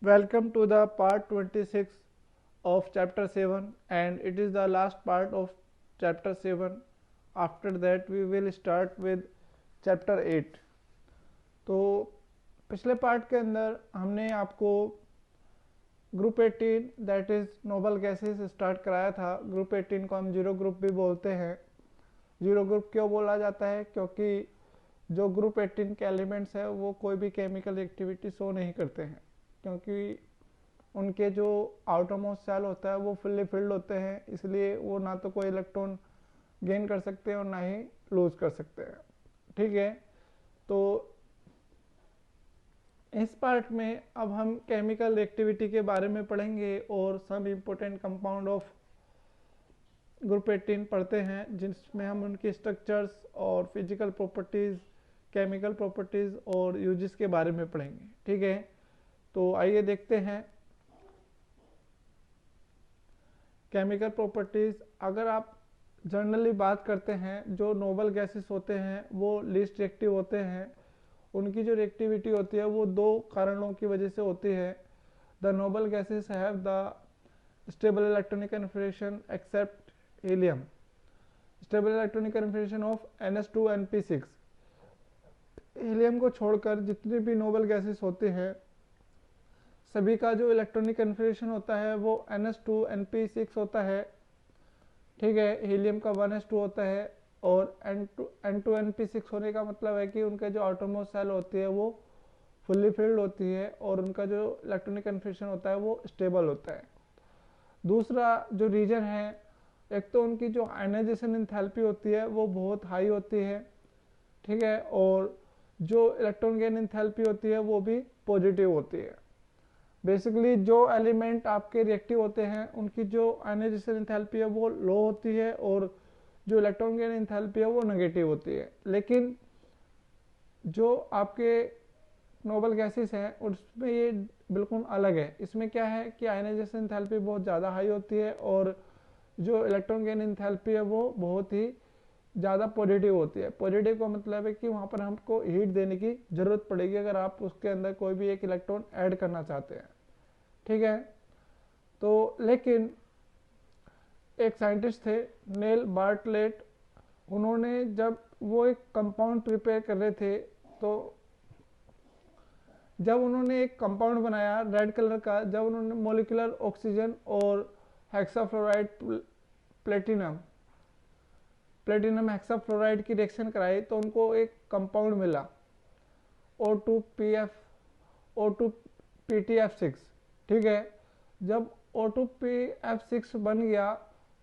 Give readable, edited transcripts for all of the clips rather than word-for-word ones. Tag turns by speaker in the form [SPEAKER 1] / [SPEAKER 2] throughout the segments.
[SPEAKER 1] Welcome to the part 26 of chapter 7, and it is the last part of chapter 7. After that we will start with chapter 8. तो पिछले part के अंदर हमने आपको group 18 that is noble gases start कराया था। Group 18 को हम जीरो ग्रुप भी बोलते हैं। जीरो ग्रुप क्यों बोला जाता है? क्योंकि जो ग्रुप 18 के एलिमेंट्स है वो कोई भी केमिकल एक्टिविटी शो नहीं करते हैं, क्योंकि उनके जो आउटरमोस्ट सेल होता है वो फुल्ली फिल्ड होते हैं, इसलिए वो ना तो कोई इलेक्ट्रॉन गेन कर सकते हैं और ना ही लूज कर सकते हैं। ठीक है, तो इस पार्ट में अब हम केमिकल एक्टिविटी के बारे में पढ़ेंगे और some important compound of group 18 पढ़ते हैं, जिसमें हम उनकी स्ट्रक्चर्स और फिजिकल प्रॉपर्टीज़, केमिकल प्रॉपर्टीज़ और यूजेस के बारे में पढ़ेंगे। ठीक है, तो आइए देखते हैं केमिकल प्रॉपर्टीज़। अगर आप जनरली बात करते हैं, जो नोबल गैसेस होते हैं वो लीस्ट रिएक्टिव होते हैं। उनकी जो रिएक्टिविटी होती है वो दो कारणों की वजह से होती है। The noble gases have the stable electronic configuration except helium, stable electronic configuration of NH2 NP6। Helium को छोड़कर जितने भी नोबल गैसेस होते हैं सभी का जो इलेक्ट्रॉनिक कन्फिग्रेशन होता है वो NH2 NP6 होता है। ठीक है, हीलियम का 1s2 होता है और N2 NP6 होने का मतलब है कि उनका जो आउटरमोस्ट सेल होती है वो फुल्ली फिल्ड होती है और उनका जो इलेक्ट्रॉनिक कन्फिग्रेशन होता है वो स्टेबल होता है। दूसरा जो रीजन है, एक तो उनकी जो आयनाइजेशन एंथैल्पी होती है वो बहुत हाई होती है। ठीक है, और जो इलेक्ट्रॉन गेन एंथैल्पी होती है वो भी पॉजिटिव होती है। बेसिकली जो एलिमेंट आपके रिएक्टिव होते हैं उनकी जो आयनाइजेशन एंथैल्पी है वो लो होती है और जो इलेक्ट्रॉन गेन एंथैल्पी है वो नेगेटिव होती है। लेकिन जो आपके नोबल गैसेस हैं उसमें ये बिल्कुल अलग है। इसमें क्या है कि आयनाइजेशन एंथैल्पी बहुत ज़्यादा हाई होती है और जो इलेक्ट्रॉन गेन एंथैल्पी है वो बहुत ही ज़्यादा पॉजिटिव होती है। पॉजिटिव का मतलब है कि वहाँ पर हमको हीट देने की ज़रूरत पड़ेगी अगर आप उसके अंदर कोई भी एक इलेक्ट्रॉन ऐड करना चाहते हैं। ठीक है, तो लेकिन एक साइंटिस्ट थे नेल बार्टलेट, उन्होंने जब वो एक कंपाउंड प्रिपेयर कर रहे थे तो जब उन्होंने एक कंपाउंड बनाया रेड कलर का, जब उन्होंने मोलिकुलर ऑक्सीजन और हेक्साफ्लोराइड प्लेटिनम हेक्साफ्लोराइड की रिएक्शन कराई तो उनको एक कंपाउंड मिला O2PTF6। ठीक है, जब O2PF6 बन गया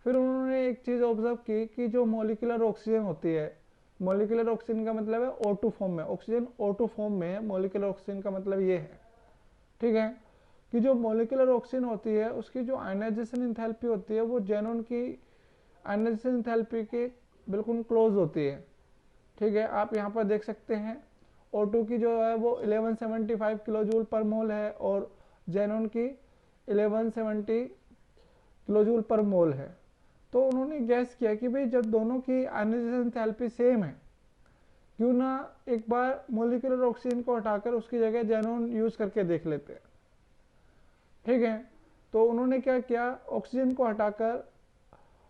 [SPEAKER 1] फिर उन्होंने एक चीज़ ऑब्जर्व की कि जो मोलिकुलर ऑक्सीजन होती है, मोलिकुलर ऑक्सीजन का मतलब है O2 फॉर्म में, ऑक्सीजन O2 फॉर्म में है, मोलिकुलर ऑक्सीजन का मतलब ये है। ठीक है, कि जो मोलिकुलर ऑक्सीजन होती है उसकी जो आयनाइजेशन एंथैल्पी होती है वो जेनॉन की आयनाइजेशन एंथैल्पी के बिल्कुल क्लोज होती है। ठीक है, आप यहाँ पर देख सकते हैं O2 की जो है वो 1175 किलो जूल पर मोल है और जेनॉन की 1170 किलो जूल पर मोल है। तो उन्होंने गैस किया कि भाई जब दोनों की आयनाइजेशन एंथैल्पी सेम है, क्यों ना एक बार मोलिकुलर ऑक्सीजन को हटाकर उसकी जगह जेनॉन यूज करके देख लेते हैं। ठीक है, तो उन्होंने क्या किया, ऑक्सीजन को हटाकर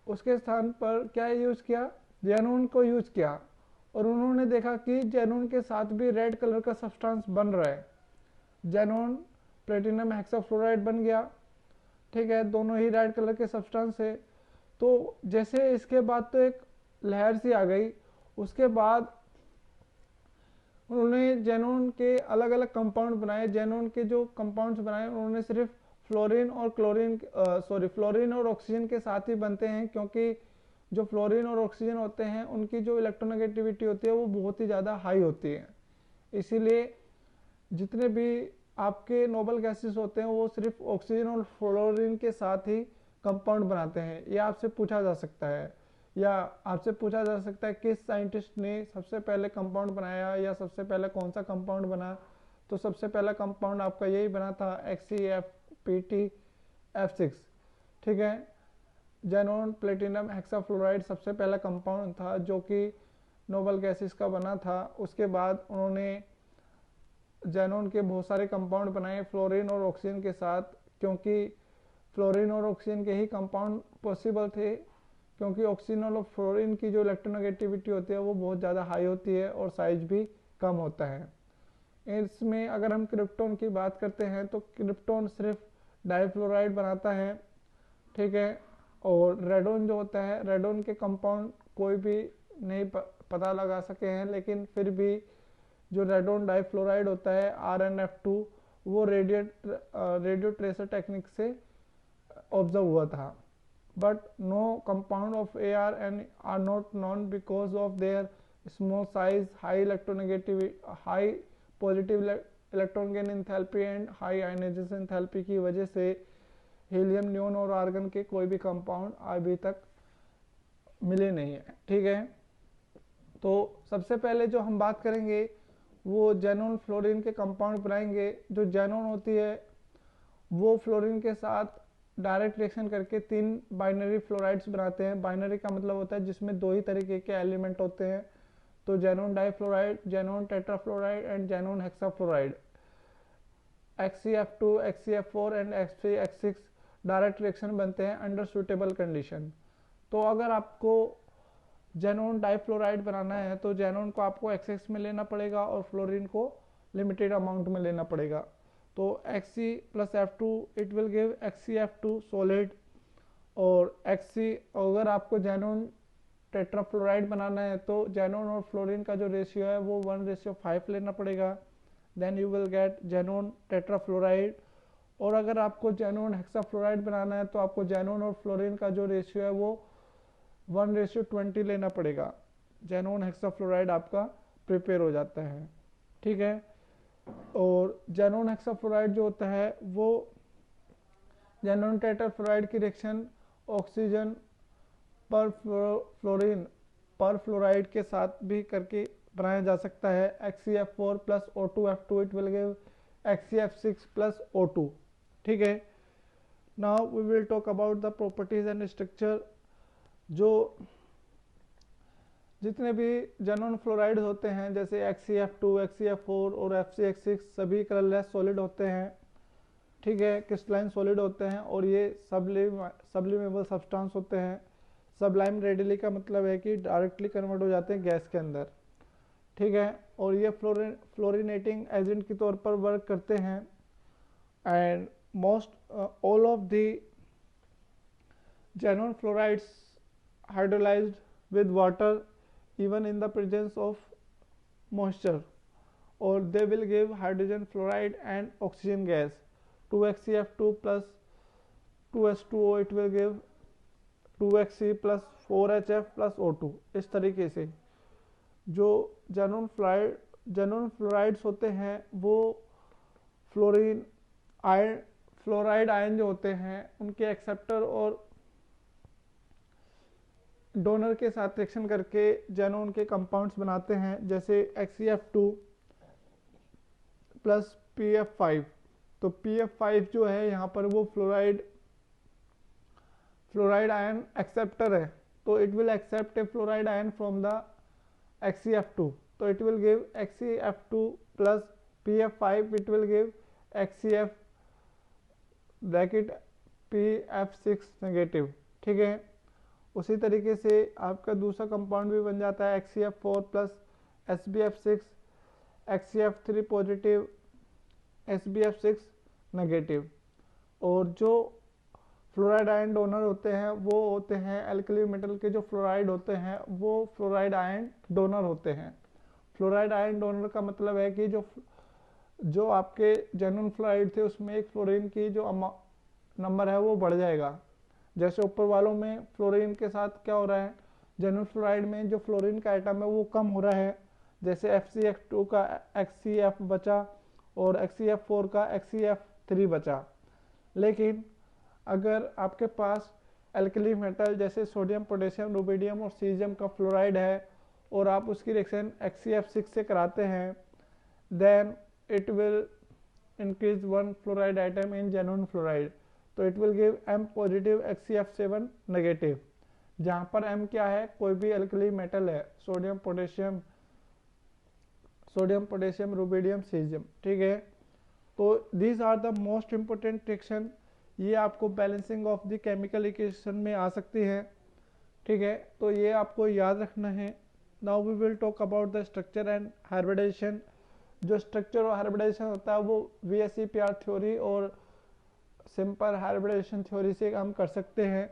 [SPEAKER 1] उसके स्थान पर क्या यूज किया, जेनॉन को यूज किया और उन्होंने देखा कि जेनॉन के साथ भी रेड कलर का सब्सटेंस बन रहा है। जेनॉन प्लेटिनम हेक्साफ्लोराइड बन गया। ठीक है, दोनों ही रेड कलर के सब्सटेंस है। तो जैसे इसके बाद तो एक लहर सी आ गई। उसके बाद उन्होंने जेनॉन के अलग अलग कंपाउंड बनाए। जेनॉन के जो कंपाउंड्स बनाए उन्होंने सिर्फ फ्लोरीन और ऑक्सीजन के साथ ही बनते हैं, क्योंकि जो फ्लोरीन और ऑक्सीजन होते हैं उनकी जो इलेक्ट्रोनेगेटिविटी होती है वो बहुत ही ज़्यादा हाई होती है। इसीलिए जितने भी आपके नोबल गैसेस होते हैं वो सिर्फ ऑक्सीजन और फ्लोरीन के साथ ही कंपाउंड बनाते हैं। ये आपसे पूछा जा सकता है, या आपसे पूछा जा सकता है किस साइंटिस्ट ने सबसे पहले कंपाउंड बनाया या सबसे पहले कौन सा कंपाउंड बना। तो सबसे पहला कंपाउंड आपका यही बना था HCFPTF6। ठीक है, जेनॉन प्लेटिनम हेक्साफ्लोराइड सबसे पहला कंपाउंड था जो कि नोबल गैसेस का बना था। उसके बाद उन्होंने जेनॉन के बहुत सारे कंपाउंड बनाए फ्लोरीन और ऑक्सीजन के साथ, क्योंकि फ्लोरीन और ऑक्सीजन के ही कंपाउंड पॉसिबल थे, क्योंकि ऑक्सीजन और फ्लोरीन की जो इलेक्ट्रोनेगेटिविटी होती है वो बहुत ज़्यादा हाई होती है और साइज भी कम होता है। इसमें अगर हम क्रिप्टॉन की बात करते हैं तो क्रिप्टॉन सिर्फ डाइफ्लोराइड बनाता है, ठीक है। और रेडोन जो होता है, रेडोन के कंपाउंड कोई भी नहीं पता लगा सके हैं, लेकिन फिर भी जो रेडोन डाइफ्लोराइड होता है RnF2 वो रेडियो ट्रेसर टेक्निक से ऑब्जर्व हुआ था। But no compound of ArN are not known because of their small size, high electronegativity, high positive electron gain enthalpy and high ionisation enthalpy की वजह से helium, neon और argon के कोई भी कंपाउंड अभी तक मिले नहीं है, ठीक है। तो सबसे पहले जो हम बात करेंगे वो जेनॉन फ्लोरीन के कंपाउंड बनाएंगे। जो जेनॉन होती है वो फ्लोरीन के साथ डायरेक्ट रिएक्शन करके 3 बाइनरी फ्लोराइड्स बनाते हैं। बाइनरी का मतलब होता है जिसमें 2 ही तरीके के एलिमेंट होते हैं, तो xenon difluoride, xenon tetrafluoride and xenon hexafluoride. XCF2, XCF4 and XC6 direct reaction बनते हैं अंडर सुटेबल कंडीशन। तो अगर आपको जेनॉन डाइफ्लोराइड बनाना है तो जेनॉन को आपको XX में लेना पड़ेगा और फ्लोरीन को लिमिटेड अमाउंट में लेना पड़ेगा। तो Xc + F2 it will give XCF2 solid. और Xc अगर आपको जेनॉन टेट्राफ्लोराइड बनाना है तो जेनॉन और फ्लोरीन का जो रेशियो है वो 1:5 लेना पड़ेगा, then you will get xenon tetrafluoride. और अगर आपको जेनॉन हेक्साफ्लोराइड बनाना है तो आपको जेनॉन और फ्लोरीन का जो रेशियो है वो 1:20 लेना पड़ेगा। जेनॉन हेक्साफ्लोराइड आपका प्रिपेयर हो जाता है, ठीक है। और जेनॉन हेक्साफ्लोराइड जो होता है वो जेनॉन टेट्राफ्लोराइड की रिएक्शन ऑक्सीजन पर फ्लोरीन पर फ्लोराइड के साथ भी करके बनाया जा सकता है। XCF4 + O2F2 it will give XCF6 + O2, ठीक है। Now we will talk about the properties and structure. जो जितने भी जेनॉन फ्लोराइड होते हैं जैसे XCF2, XCF4 और FCX6 सभी कलरलेस सॉलिड होते हैं, ठीक है, क्रिस्टलाइन सॉलिड होते हैं और ये सब्लिमेबल सब्सटेंस होते हैं। सबलाइम रेडिली का मतलब है कि डायरेक्टली कन्वर्ट हो जाते हैं गैस के अंदर, ठीक है। और ये फ्लोरिनेटिंग एजेंट के तौर पर वर्क करते हैं। And most all of the xenon fluorides hydrolysed with water even in the presence of moisture, or they will give hydrogen fluoride and oxygen gas. 2XCF2 + 2H2O it will give 2Xc + 4HF + O2। इस तरीके से जो xenon fluorides होते हैं वो fluoride ion जो होते हैं उनके एक्सेप्टर और डोनर के साथ रिएक्शन करके जेनॉन के कंपाउंड्स बनाते हैं, जैसे XCF2 + PF5। तो PF5 जो है यहाँ पर वो फ्लोराइड आयन एक्सेप्टर है, तो it will accept a fluoride ion from the XCF2, तो it will give XCF2 + PF5 it will give XCF PF6 negative, ठीक है। उसी तरीके से आपका दूसरा कंपाउंड भी बन जाता है XCF4 + SbF6, XCF3 positive, SbF6 negative. और जो फ्लोराइड आयन डोनर होते हैं वो होते हैं एल्कली मेटल के जो फ्लोराइड होते हैं वो फ्लोराइड आयन डोनर होते हैं। फ्लोराइड आयन डोनर का मतलब है कि जो आपके जेनॉन फ्लोराइड थे उसमें एक फ्लोरीन की जो नंबर है वो बढ़ जाएगा। जैसे ऊपर वालों में फ्लोरीन के साथ क्या हो रहा है, जेनॉन फ्लोराइड में जो फ्लोरीन का आइटम है वो कम हो रहा है, जैसे FCF2 का XCF बचा और XCF4 का XCF3 बचा। लेकिन अगर आपके पास एल्कली मेटल जैसे सोडियम, पोटेशियम, रुबिडियम और सीजियम का फ्लोराइड है और आप उसकी रिएक्शन XCF6 से कराते हैं, then it will increase 1 fluoride item in xenon fluoride, तो it will give M positive XCF7 negative. जहाँ पर M क्या है, कोई भी एल्कली मेटल है, sodium, potassium, sodium, potassium, rubidium, caesium. ठीक है, तो these are the most important reaction, ये आपको balancing of the chemical equation में आ सकती है। ठीक है, तो ये आपको याद रखना है। Now we will talk about the structure and hybridisation. जो स्ट्रक्चर और हाइब्रिडाइजेशन होता है वो VSEPR थ्योरी और सिंपल हाइब्रिडाइजेशन थ्योरी से हम कर सकते हैं।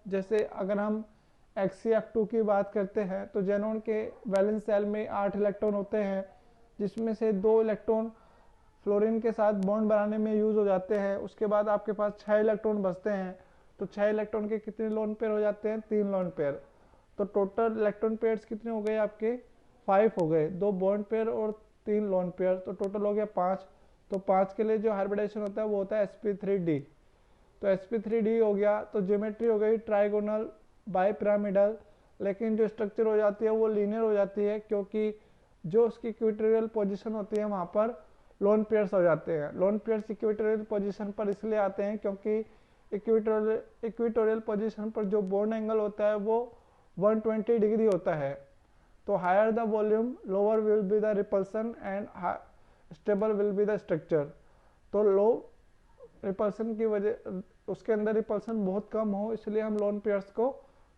[SPEAKER 1] जैसे अगर हम HCF2 की बात करते हैं तो जेनॉन के वैलेंस शेल में 8 इलेक्ट्रॉन होते हैं, जिसमें से 2 इलेक्ट्रॉन फ्लोरीन के साथ बॉन्ड बनाने में यूज हो जाते हैं। उसके बाद आपके पास 6 इलेक्ट्रॉन बचते हैं, तो 6 इलेक्ट्रॉन के कितने लोन पेयर हो जाते हैं? 3 लोन पेयर। तो टोटल इलेक्ट्रॉन पेयर्स कितने हो गए आपके? 5 हो गए, 2 बॉन्ड पेयर और 3 लोन पेयर, तो टोटल हो गया 5। तो 5 के लिए जो हाइब्रिडाइजेशन होता है वो होता है sp3d। तो sp3d हो गया, तो ज्योमेट्री हो गई ट्राइगोनल बाई पिरामिडल, लेकिन जो स्ट्रक्चर हो जाती है वो लीनियर हो जाती है, क्योंकि जो उसकी इक्वेटोरियल पोजीशन होती है वहाँ पर लोन पेयर्स हो जाते हैं। लोन पेयर्स इक्वेटोरियल पोजीशन पर इसलिए आते हैं क्योंकि इक्वेटोरियल पोजीशन पर जो बॉन्ड एंगल होता है वो 120 डिग्री होता है। तो higher the volume lower will be the repulsion and stable will be the structure. तो लो रिपल्सन की वजह, उसके अंदर रिपल्सन बहुत कम हो, इसलिए हम लोन पेयर्स को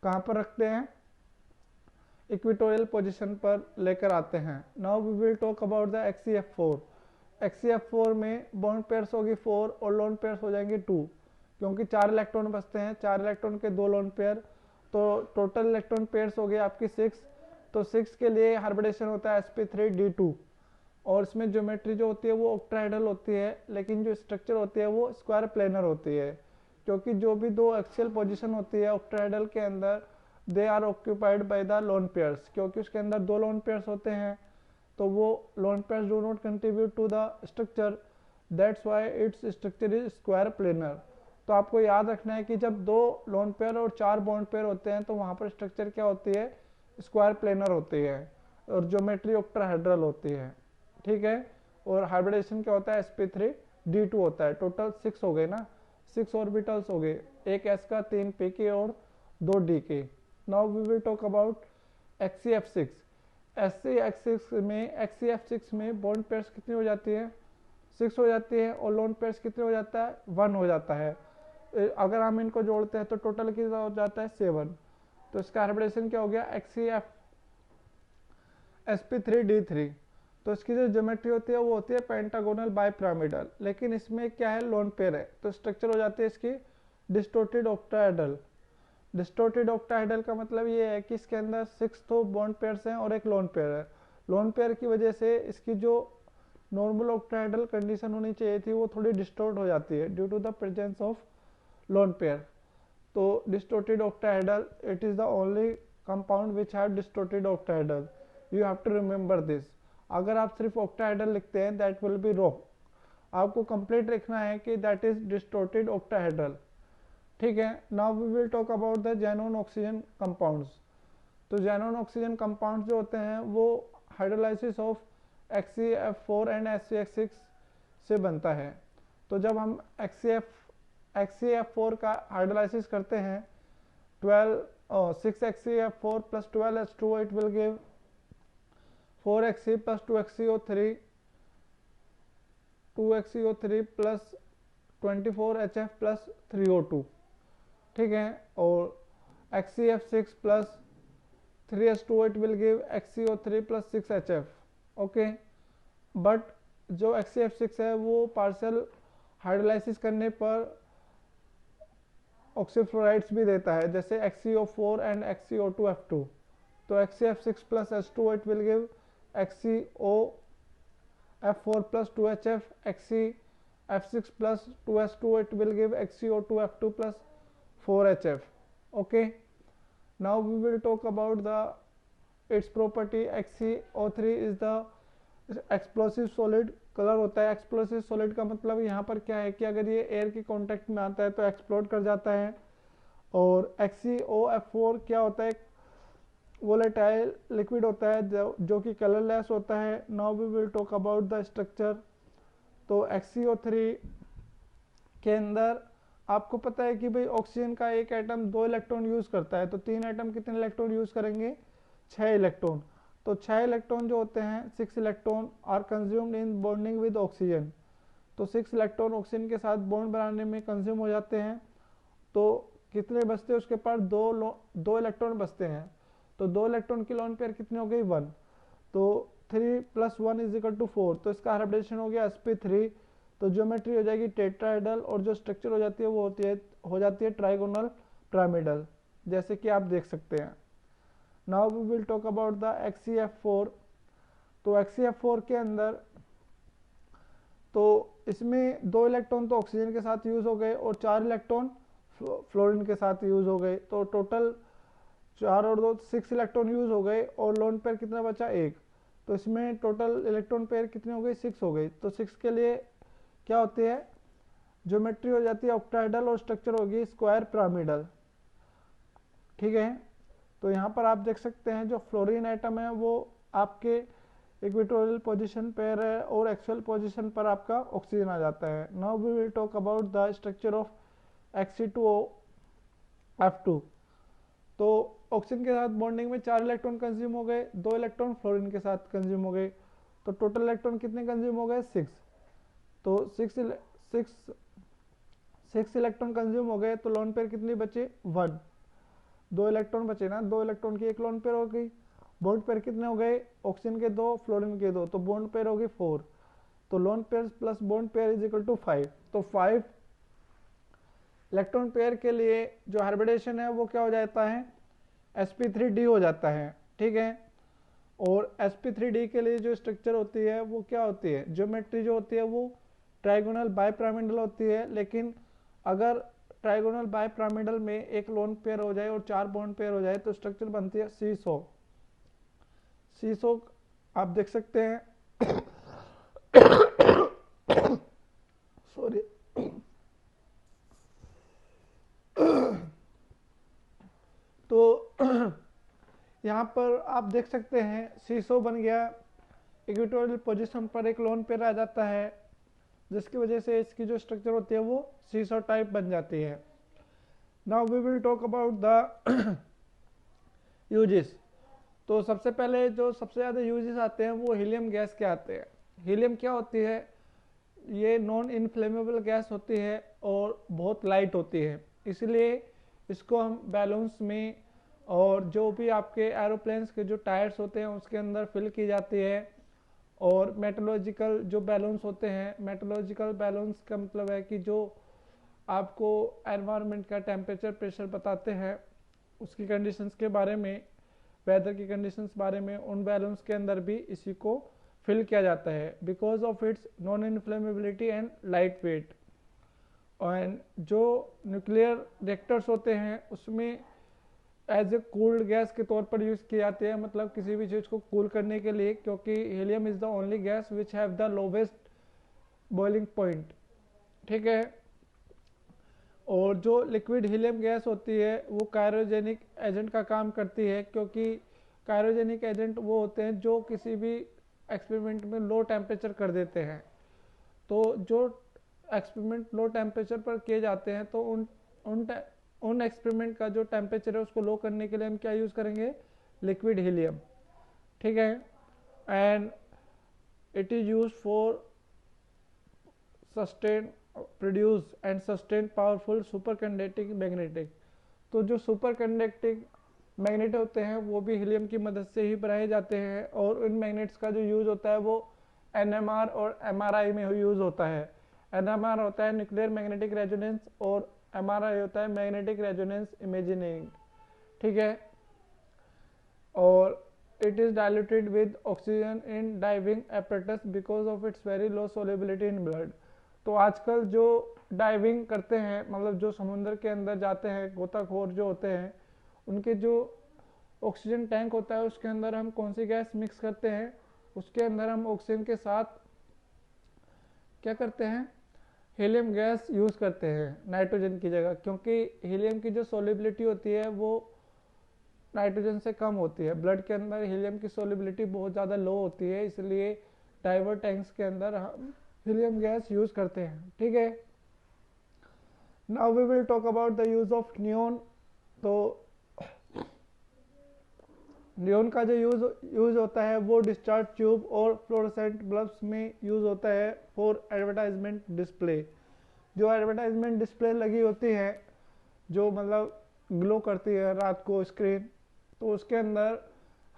[SPEAKER 1] कहाँ पर रखते हैं? इक्वेटोरियल पोजीशन पर लेकर आते हैं। Now we will talk about the HCF4। HCF4 में बॉन्ड पेयर्स होगी 4 और लोन पेयर्स हो जाएंगे 2, क्योंकि 4 इलेक्ट्रॉन बचते हैं, 4 इलेक्ट्रॉन के 2 लोन पेयर, तो टोटल इलेक्ट्रॉन पेयर्स हो गए आपकी 6। तो 6 के लिए हाइब्रिडेशन होता है sp3d2, और इसमें ज्योमेट्री जो होती है वो ऑक्टाहेड्रल होती है, लेकिन जो स्ट्रक्चर होती है वो स्क्वायर प्लेनर होती है, क्योंकि जो भी 2 एक्सियल पोजीशन होती है ऑक्टाहेड्रल के अंदर they are occupied by the lone pairs, क्योंकि उसके अंदर 2 लोन पेयर्स होते हैं, तो वो lone pairs do not contribute to the structure, that's why its structure is square planar. तो आपको याद रखना है कि जब 2 लोन पेयर और 4 बॉन्ड पेयर होते हैं तो वहाँ पर स्ट्रक्चर क्या होती है? स्क्वायर प्लेनर होती है, और ज्योमेट्री ऑक्टाहेड्रल होती है। ठीक है, और हाइब्रिडेशन क्या होता है? sp3d2 होता है। टोटल 6 हो गए ना, 6 ऑर्बिटल्स हो गए, एक s का, 3 p के और 2 d के। Now we will talk about HCF6। HCF6 में बॉन्ड पेयर्स कितनी हो जाती है? 6 हो जाती है, और लोन पेयर्स कितने हो जाता है? 1 हो जाता है। अगर हम इनको जोड़ते हैं तो टोटल कितना हो जाता है? 7। तो इसका हाइब्रिडेशन क्या हो गया? HCF sp3d3। तो इसकी जो ज्योमेट्री होती है वो होती है पेंटागोनल बाई पिरामिडल, लेकिन इसमें क्या है? लोन पेयर है, तो स्ट्रक्चर हो जाती है इसकी डिस्टोर्टेड ऑक्टाहेड्रल। डिस्टोर्टेड ऑक्टाहेड्रल का मतलब ये है कि इसके अंदर 6 तो बॉन्ड पेयर्स हैं और एक लोन पेयर है। लोन पेयर की वजह से इसकी जो नॉर्मल ऑक्टाहेड्रल कंडीशन होनी चाहिए थी वो थोड़ी डिस्टोर्ट हो जाती है due to the presence of lone pair. तो distorted octahedral, it is the only compound which have distorted octahedral, you have to remember this. अगर आप सिर्फ ऑक्टाहेड्रल लिखते हैं दैट विल बी रॉन्ग, आपको कंप्लीट लिखना है कि दैट इज डिस्टोर्टेड ऑक्टाहेड्रल। ठीक है, now we will talk about the xenon oxygen compounds. तो ज़ैनोन ऑक्सीजन कंपाउंड्स जो होते हैं वो hydrolysis of HCF4 and HCF6 से बनता है। तो जब हम HCF4 का हाइड्रोलाइसिस करते हैं 6HCF4 plus 12H2O, it will give 4Hc plus 2HCO3 plus 24HF plus 3O2। ठीक है, और HCF6 plus 3H2O, it will give HCO3 plus 6HF। Okay, but जो HCF6 है वो पार्शियल हाइड्रोलाइसिस करने पर ऑक्सीफ्लोराइड्स भी देता है, जैसे HCO4 एंड HCO2F2। तो HCF6 plus H2O, it will give HCOF4 plus 2HF, HCF6 plus 2H2O, it will give HCO2F2 plus 4HF। okay, now we will talk about the its property। HCO3 is the explosive solid colour होता है। Explosive solid का मतलब यहाँ पर क्या है कि अगर ये एयर के कांटेक्ट में आता है तो एक्सप्लोड कर जाता है। और HCOF4 क्या होता है? वोलेटाइल लिक्विड होता है जो कि कलरलेस होता है। Now we will talk about the structure. तो HCO3 के अंदर आपको पता है कि भाई ऑक्सीजन का एक एटम 2 इलेक्ट्रॉन यूज करता है, तो 3 एटम कितने इलेक्ट्रॉन यूज करेंगे? 6 इलेक्ट्रॉन। तो 6 इलेक्ट्रॉन जो होते हैं 6 electron are consumed in bonding with oxygen. तो 6 इलेक्ट्रॉन ऑक्सीजन के साथ बॉन्ड बनाने में कंज्यूम हो जाते हैं। तो कितने बचते हैं उसके पास? दो इलेक्ट्रॉन बचते हैं। तो 2 इलेक्ट्रॉन की लोन पेयर कितनी हो गई? 1। तो 3 + 1 = 4। तो इसका हाइब्रिडेशन हो गया sp3। तो ज्योमेट्री हो जाएगी टेट्राहेड्रल और जो स्ट्रक्चर हो जाती है वो हो जाती है ट्राइगोनल पिरामिडल, जैसे कि आप देख सकते हैं। Now we will talk about the HCF4। तो HCF4 के अंदर तो इसमें 2 इलेक्ट्रॉन तो ऑक्सीजन के साथ यूज हो गए और 4 इलेक्ट्रॉन फ्लोरीन के साथ यूज हो गए। तो टोटल 4 और 2 6 इलेक्ट्रॉन यूज हो गए और लोन पेयर कितना बचा? 1। तो इसमें टोटल इलेक्ट्रॉन पेयर कितनी हो गई? 6 हो गई। तो 6 के लिए क्या होती है? ज्योमेट्री हो जाती है ऑक्टाहेड्रल और स्ट्रक्चर होगी स्क्वायर पिरामिडल। ठीक है, तो यहाँ पर आप देख सकते हैं जो फ्लोरीन एटम है वो आपके इक्वेटोरियल पोजीशन पर है और एक्चुअल पोजीशन पर आपका ऑक्सीजन आ जाता है। Now we will talk about the structure of Hc2O तो ऑक्सीजन के साथ बॉन्डिंग में 4 इलेक्ट्रॉन कंज्यूम हो गए, 2 इलेक्ट्रॉन फ्लोरीन के साथ कंज्यूम हो गए। तो टोटल इलेक्ट्रॉन कितने कंज्यूम हो गए? 6। तो 6 इलेक्ट्रॉन कंज्यूम हो गए तो लोन पेयर कितनी बची? 1। 2 इलेक्ट्रॉन बचे ना, 2 इलेक्ट्रॉन की एक लोन पेयर हो गई। बॉन्ड पेयर कितने हो गए? ऑक्सीजन के 2, फ्लोरीन के 2, तो बॉन्ड पेयर होगी 4। तो lone pair plus bond pair = 5। तो 5 इलेक्ट्रॉन पेयर के लिए जो हाइब्रिडेशन है वो क्या हो जाता है? sp3d हो जाता है। ठीक है, और sp3d के लिए जो स्ट्रक्चर होती है वो क्या होती है? ज्योमेट्री जो होती है वो ट्राइगोनल बाइपिरामिडल होती है। लेकिन अगर ट्राइगोनल बाइपिरामिडल में एक लोन पेयर हो जाए और 4 बॉन्ड पेयर हो जाए तो स्ट्रक्चर बनती है सीसो। सीसो आप देख सकते हैं सॉरी तो यहाँ पर आप देख सकते हैं सीसो बन गया। इक्वेटोरियल पोजीशन पर एक लोन पेयर आ जाता है जिसकी वजह से इसकी जो स्ट्रक्चर होती है वो सीसो टाइप बन जाती है। Now we will talk about the uses. तो सबसे पहले जो सबसे ज़्यादा यूजेस आते हैं वो हीलियम गैस के आते हैं। हीलियम क्या होती है? ये नॉन इनफ्लेमेबल गैस होती है और बहुत लाइट होती है, इसलिए इसको हम बैलून्स में और जो भी आपके एरोप्लेन्स के जो टायर्स होते हैं उसके अंदर फिल की जाती है। और मेटोलॉजिकल जो बैलून्स होते हैं, मेटोलॉजिकल बैलून्स का मतलब है कि जो आपको एनवायरनमेंट का टेम्परेचर प्रेशर बताते हैं उसकी कंडीशंस के बारे में, वेदर की कंडीशंस बारे में, उन बैलून्स के अंदर भी इसी को फिल किया जाता है because of its non inflammability and light weight. And जो न्यूक्लियर रिएक्टर्स होते हैं उसमें एज ए कूल्ड गैस के तौर पर यूज किए जाते हैं, मतलब किसी भी चीज़ को कूल करने के लिए, क्योंकि helium is the only gas which have the lowest boiling point. ठीक है, और जो लिक्विड हीलियम गैस होती है वो कायरोजेनिक एजेंट का काम करती है, क्योंकि कायरोजेनिक एजेंट वो होते हैं जो किसी भी एक्सपेरिमेंट में लो टेम्परेचर कर देते हैं। तो जो एक्सपेरिमेंट लो टेम्परेचर पर किए जाते हैं तो उन एक्सपेरिमेंट का जो टेम्परेचर है उसको लो करने के लिए हम क्या यूज़ करेंगे? Liquid helium. ठीक है, and it is use for sustain produce and sustain powerful super conducting magnetic. तो जो सुपर कंडक्टिंग मैग्नेट होते हैं वो भी हीलियम की मदद से ही बनाए जाते हैं, और इन मैग्नेट्स का जो यूज़ होता है वो NMR और MRI में यूज़ होता है। NMR होता है न्यूक्लियर मैग्नेटिक रेजोनेंस और MRI होता है मैग्नेटिक रेजोनेंस इमेजिंग। ठीक है, और it is diluted with oxygen in diving apparatus because of it's very low solubility in blood. तो आजकल जो डाइविंग करते हैं, मतलब जो समुद्र के अंदर जाते हैं, गोताखोर जो होते हैं, उनके जो ऑक्सीजन टैंक होता है उसके अंदर हम कौन सी गैस मिक्स करते हैं? उसके अंदर हम ऑक्सीजन के साथ क्या करते हैं? हीलियम गैस यूज़ करते हैं नाइट्रोजन की जगह, क्योंकि हीलियम की जो सोलिबिलिटी होती है वो नाइट्रोजन से कम होती है। ब्लड के अंदर हीलियम की सोलिबिलिटी बहुत ज़्यादा लो होती है, इसलिए डाइवर टैंक्स के अंदर हम हीलियम गैस यूज़ करते हैं। ठीक है, now we will talk about the use of neon. तो नियॉन का जो यूज होता है वो डिस्चार्ज ट्यूब और फ्लोरोसेंट बल्ब्स में यूज होता है फॉर एडवर्टाइजमेंट डिस्प्ले। जो एडवर्टाइजमेंट डिस्प्ले लगी होती है, जो मतलब ग्लो करती है रात को स्क्रीन, तो उसके अंदर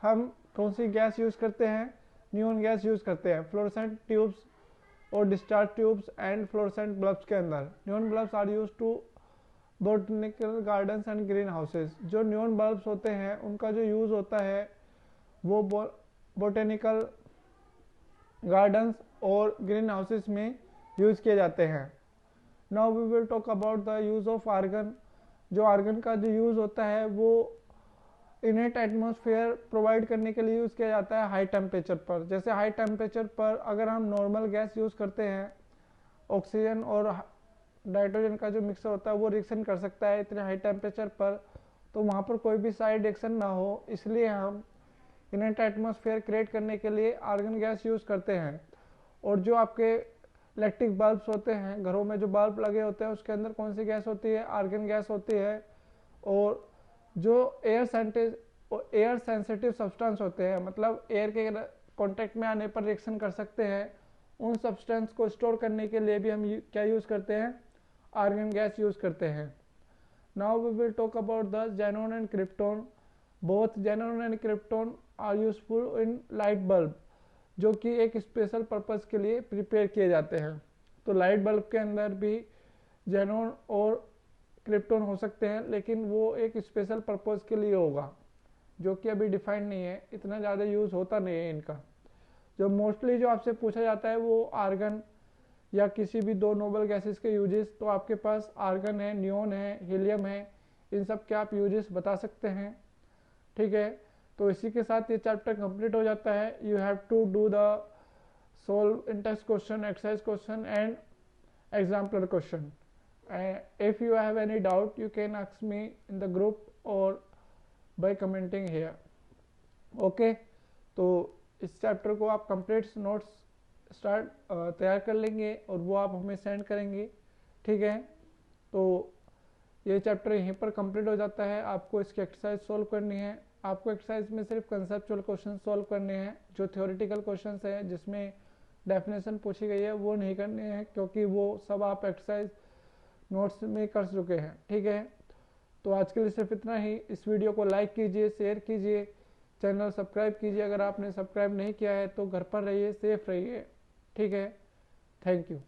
[SPEAKER 1] हम कौन सी गैस यूज करते हैं? नियॉन गैस यूज करते हैं फ्लोरोसेंट ट्यूब्स और discharge tubes and fluorescent bulbs के अंदर। Neon bulbs are use to botanical gardens and greenhouses. जो नियॉन बल्ब्स होते हैं उनका जो यूज होता है वो बोटेनिकल गार्डन्स और ग्रीन हाउसेस में यूज किए जाते हैं। Now we will talk about the use of argon. जो आर्गन का जो यूज होता है वो इनेट एटमॉस्फेयर प्रोवाइड करने के लिए यूज किया जाता है हाई टेम्परेचर पर। जैसे हाई टेम्परेचर पर अगर हम नॉर्मल गैस यूज करते हैं, ऑक्सीजन और नाइट्रोजन का जो मिक्सर होता है वो रिएक्शन कर सकता है इतने हाई टेम्परेचर पर, तो वहाँ पर कोई भी साइड रिएक्शन ना हो, इसलिए हम इनेट एटमॉस्फेयर क्रिएट करने के लिए आर्गन गैस यूज करते हैं। और जो आपके इलेक्ट्रिक बल्ब्स होते हैं, घरों में जो बल्ब लगे होते हैं, उसके अंदर कौन सी गैस होती है? आर्गन गैस होती है। और जो एयर सेंसिटिव सब्सटेंस होते हैं, मतलब एयर के कांटेक्ट में आने पर रिएक्शन कर सकते हैं, उन सब्सटेंस को स्टोर करने के लिए भी हम क्या यूज करते हैं? आर्गन गैस यूज करते हैं। Now we will talk about the xenon and krypton. Both xenon and krypton are useful in light bulb, जो कि एक स्पेशल पर्पस के लिए प्रिपेयर किए जाते हैं। तो लाइट बल्ब के अंदर भी ज़ेनॉन और क्रिप्टॉन हो सकते हैं, लेकिन वो एक स्पेशल पर्पस के लिए होगा, जो कि अभी डिफाइंड नहीं है, इतना ज़्यादा यूज़ होता नहीं है इनका। जो मोस्टली जो आपसे पूछा जाता है वो आर्गन या किसी भी दो नोबल गैसेस के यूजेस, तो आपके पास आर्गन है, नियॉन है, हीलियम है, इन सब के आप यूजेस बता सकते हैं। ठीक है, तो इसी के साथ ये चैप्टर कंप्लीट हो जाता है। You have to do the solve in text question, exercise question and exemplar question. If you have any doubt, you can ask me in the group or by commenting here. Okay, तो इस chapter को आप complete notes तैयार कर लेंगे और वो आप हमें सेंड करेंगे। ठीक है, तो ये चैप्टर यहीं पर कंप्लीट हो जाता है। आपको इसकी एक्सरसाइज सोल्व करनी है। आपको एक्सरसाइज में सिर्फ कंसेप्चुअल क्वेश्चन सोल्व करने हैं। जो थ्योरेटिकल क्वेश्चन है जिसमें डेफिनेशन पूछी गई है वो नहीं करने हैं, क्योंकि वो सब आप एक्सरसाइज नोट्स में कर चुके हैं। ठीक है, तो आज के लिए सिर्फ इतना ही। इस वीडियो को लाइक कीजिए, शेयर कीजिए, चैनल सब्सक्राइब कीजिए। अगर आपने सब्सक्राइब नहीं किया है तो घर पर रहिए, सेफ रहिए। ठीक है, थैंक यू।